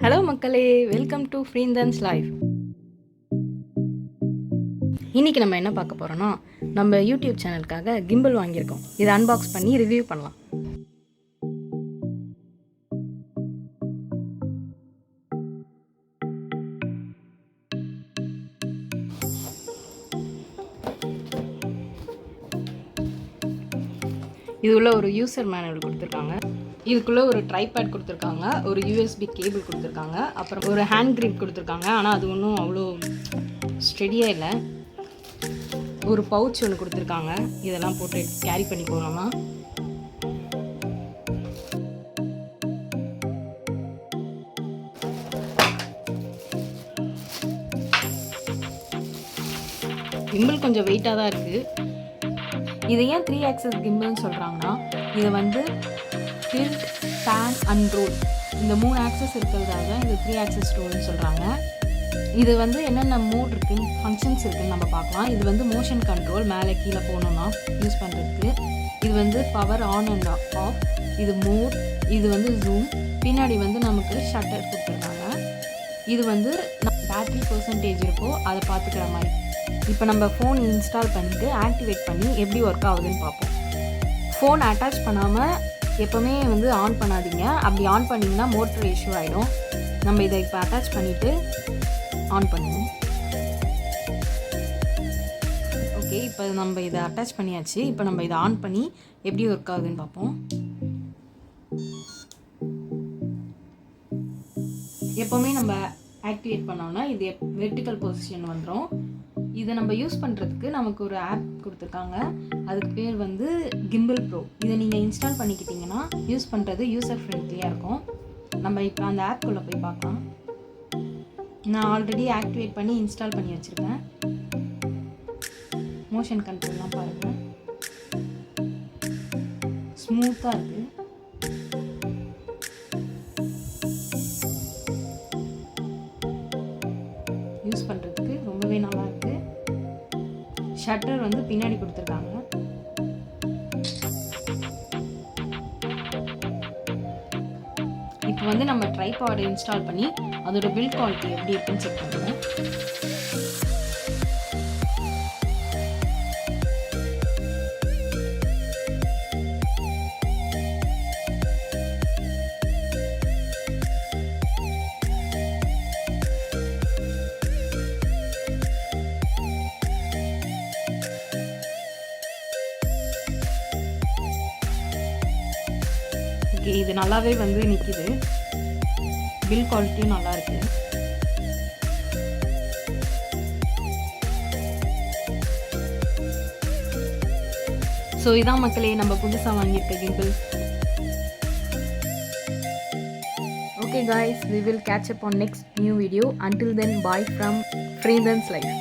Hello மக்களே, welcome to ஃப்ரீண்டன்ஸ் life. இன்றைக்கி நம்ம என்ன பார்க்க போகிறோன்னா, நம்ம யூடியூப் சேனலுக்காக கிம்பல் வாங்கியிருக்கோம். இதை அன்பாக்ஸ் பண்ணி ரிவ்யூ பண்ணலாம். இது உள்ள ஒரு யூசர் மேனுவல் கொடுத்துருக்காங்க. இதுக்குள்ளே ஒரு ட்ரைபேட் கொடுத்துருக்காங்க, ஒரு யூஎஸ்பி கேபிள் கொடுத்துருக்காங்க, அப்புறம் ஒரு ஹேண்ட் கிரிப் கொடுத்துருக்காங்க. ஆனால் அது ஒன்றும் அவ்வளோ ஸ்டெடியாக இல்லை. ஒரு பவுச் ஒன்று கொடுத்துருக்காங்க, இதெல்லாம் போட்டு கேரி பண்ணி போகலாமா. கிம்பிள் கொஞ்சம் வெயிட்டாக தான் இருக்குது. இது ஏன் 3 ஆக்சஸ் கிம்பிள்னு சொல்கிறாங்கன்னா, இது வந்து டில்ட், பேன் அண்ட் ரோல் இந்த 3 ஆக்சஸ் இருக்கிறதால தான் இது 3 ஆக்சஸ் ரோல்னு சொல்கிறாங்க. இது வந்து என்னென்ன மோட் இருக்குன்னு, ஃபங்க்ஷன்ஸ் இருக்குதுன்னு நம்ம பார்க்கலாம். இது வந்து மோஷன் கண்ட்ரோல், மேலே கீழே போகணுன்னா யூஸ் பண்ணுறதுக்கு. இது வந்து பவர் ஆன் அண்ட் ஆஃப், இது மோட், இது வந்து ஜூம், பின்னாடி வந்து நமக்கு ஷட்டர் கொடுத்துருக்காங்க. இது வந்து பேட்ரி பர்சன்டேஜ் இருக்கோ அதை பார்த்துக்கிற மாதிரி. இப்போ நம்ம ஃபோன் இன்ஸ்டால் பண்ணிவிட்டு ஆக்டிவேட் பண்ணி எப்படி ஒர்க் ஆகுதுன்னு பார்ப்போம். ஃபோன் அட்டாச் பண்ணாமல் எப்போவுமே வந்து ஆன் பண்ணாதீங்க. அப்படி ஆன் பண்ணிங்கன்னா மோட்டர் இஷ்யூ ஆகிடும். நம்ம இதை இப்போ அட்டாச் பண்ணிவிட்டு ஆன் பண்ணுவோம். ஓகே, இப்போ நம்ம இதை அட்டாச் பண்ணியாச்சு. இப்போ நம்ம இதை ஆன் பண்ணி எப்படி ஒர்க் ஆகுதுன்னு பார்ப்போம். எப்போவுமே நம்ம ஆக்டிவேட் பண்ணோம்னா இது வெர்டிக்கல் பொசிஷன் வந்துடும். இதை நம்ம யூஸ் பண்ணுறதுக்கு நமக்கு ஒரு ஆப் கொடுத்துருக்காங்க. அதுக்கு பேர் வந்து கிம்பிள் ப்ரோ. இதை நீங்கள் இன்ஸ்டால் பண்ணிக்கிட்டிங்கன்னா யூஸ் பண்ணுறது யூசர் ஃப்ரெண்ட்லியாக இருக்கும். நம்ம இப்போ அந்த ஆப்குள்ளே போய் பார்க்கலாம். நான் ஆல்ரெடி ஆக்டிவேட் பண்ணி இன்ஸ்டால் பண்ணி வச்சுருக்கேன். மோஷன் கண்ட்ரோல்லாம் பாருங்கள், ஸ்மூத்தாக இருக்குது. யூஸ் பண்ணுறதுக்கு ரொம்பவே நல்லா இருக்குது. ஷட்டர் வந்து பின்னாடி கொடுத்துருக்காங்க. இப்போ வந்து நம்ம ட்ரைபாடை இன்ஸ்டால் பண்ணி அதோட பில்ட் குவாலிட்டி எப்படி இருக்குன்னு செக் பண்ணுவோம். ஓகே, இது நல்லாவே வந்து நிற்கிது. பில் குவாலிட்டியும் நல்லா இருக்கு. ஸோ இதான் மக்களே நம்ம புதுசாக வாங்கியிருக்க gimbal. Okay guys, we will catch up on next new video. Until then, bye from Vrienden's Life.